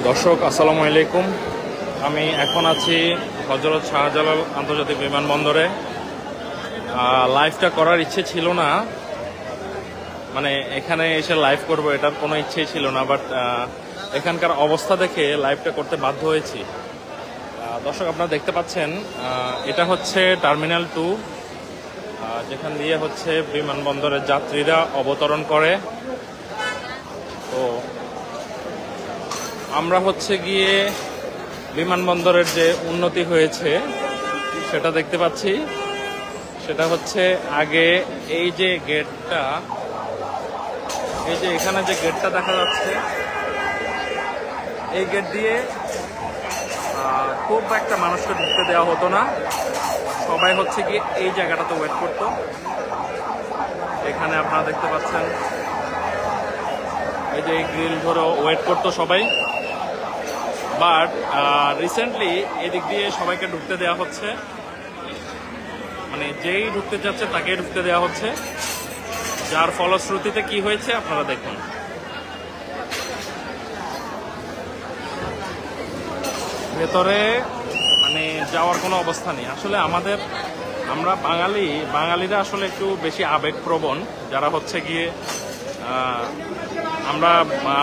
দর্শক আসসালামু আলাইকুম। আমি এখন আছি হযরত শাহজালাল আন্তর্জাতিক বিমানবন্দরে। লাইভটা করার ইচ্ছে ছিল না, মানে এখানে এসে লাইভ করব এটার কোনো ইচ্ছেই ছিল না, বাট এখানকার অবস্থা দেখে লাইভটা করতে বাধ্য হয়েছি। দর্শক আপনারা দেখতে পাচ্ছেন, এটা হচ্ছে টার্মিনাল 2, যেখান দিয়ে হচ্ছে বিমানবন্দরের যাত্রীরা অবতরণ করে। তো আমরা হচ্ছে গিয়ে বিমানবন্দরের যে উন্নতি হয়েছে সেটা দেখতে পাচ্ছি। সেটা হচ্ছে আগে এই যে গেটটা, এই যে এখানে যে গেটটা দেখা যাচ্ছে, এই গেট দিয়ে খুব একটা মানুষকে ঢুকতে দেওয়া হতো না। সবাই হচ্ছে গিয়ে এই জায়গাটাতে ওয়েট করতো। এখানে আপনারা দেখতে পাচ্ছেন, এই যে গ্রিল ধরে ওয়েট করতো সবাই। বাট রিসেন্টলি এদিক দিয়ে সবাইকে ঢুকতে দেওয়া হচ্ছে, মানে যেই ঢুকতে যাচ্ছে তাকেই ঢুকতে দেওয়া হচ্ছে। যার ফলশ্রুতিতে কি হয়েছে আপনারা দেখুন। ভেতরে মানে যাওয়ার কোনো অবস্থা নেই। আসলে আমরা বাঙালিরা আসলে একটু বেশি আবেগপ্রবণ, যারা হচ্ছে গিয়ে আমরা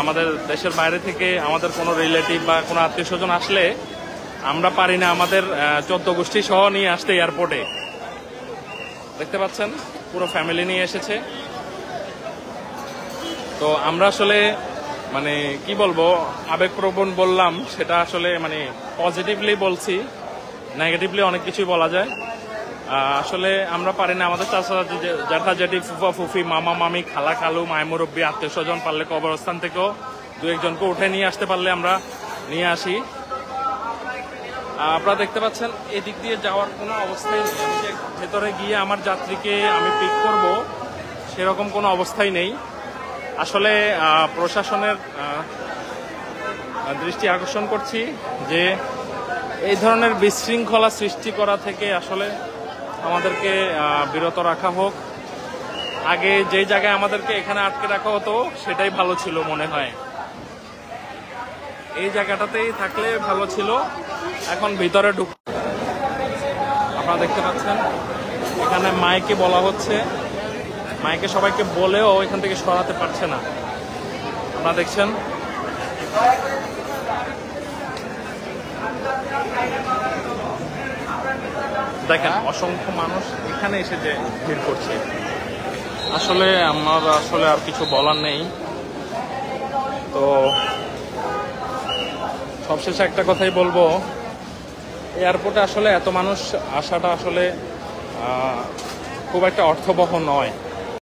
আমাদের দেশের বাইরে থেকে আমাদের কোনো রিলেটিভ বা কোনো আত্মীয় স্বজন আসলে আমরা পারি না আমাদের 14 গোষ্ঠী সহ নিয়ে আসতে এয়ারপোর্টে। দেখতে পাচ্ছেন পুরো ফ্যামিলি নিয়ে এসেছে। তো আমরা আসলে মানে কি বলবো, আবেগপ্রবণ বললাম, সেটা আসলে মানে পজিটিভলি বলছি, নেগেটিভলি অনেক কিছুই বলা যায়। আসলে আমরা পারি না আমাদের চাচা জ্যাঠা জেঠি ফুফা ফুফি মামা মামি খালা খালু মায় মুরব্বী আত্মীয় স্বজন পারলে কবরস্থান থেকেও দু একজনকে উঠে নিয়ে আসতে পারলে আমরা নিয়ে আসি। আপনারা দেখতে পাচ্ছেন এদিক দিয়ে যাওয়ার কোনো অবস্থাই নেই। আমি যে ভেতরে গিয়ে আমার যাত্রীকে আমি পিক করব সেরকম কোনো অবস্থাই নেই। আসলে প্রশাসনের দৃষ্টি আকর্ষণ করছি যে এই ধরনের বিশৃঙ্খলা সৃষ্টি করা থেকে আসলে আমাদেরকে বিরত রাখা হোক। আগে যে জায়গায় আমাদেরকে এখানে আটকে রাখা হতো সেটাই ভালো ছিল মনে হয়, এই জায়গাটাতেই থাকলে ভালো ছিল। এখন ভিতরে আপনারা দেখতে পাচ্ছেন এখানে মাইকে বলা হচ্ছে, মাইকে সবাইকে বলেও এখান থেকে সরাতে পারছে না। আপনারা দেখছেন দেখেন অসংখ্য মানুষ এখানে এসে যে ভিড় করছে। আসলে আমার আর কিছু বলার নেই। তো সবশেষে একটা কথাই বলবো, এয়ারপোর্টে আসলে এত মানুষ আসাটা আসলে খুব একটা অর্থবহ নয়।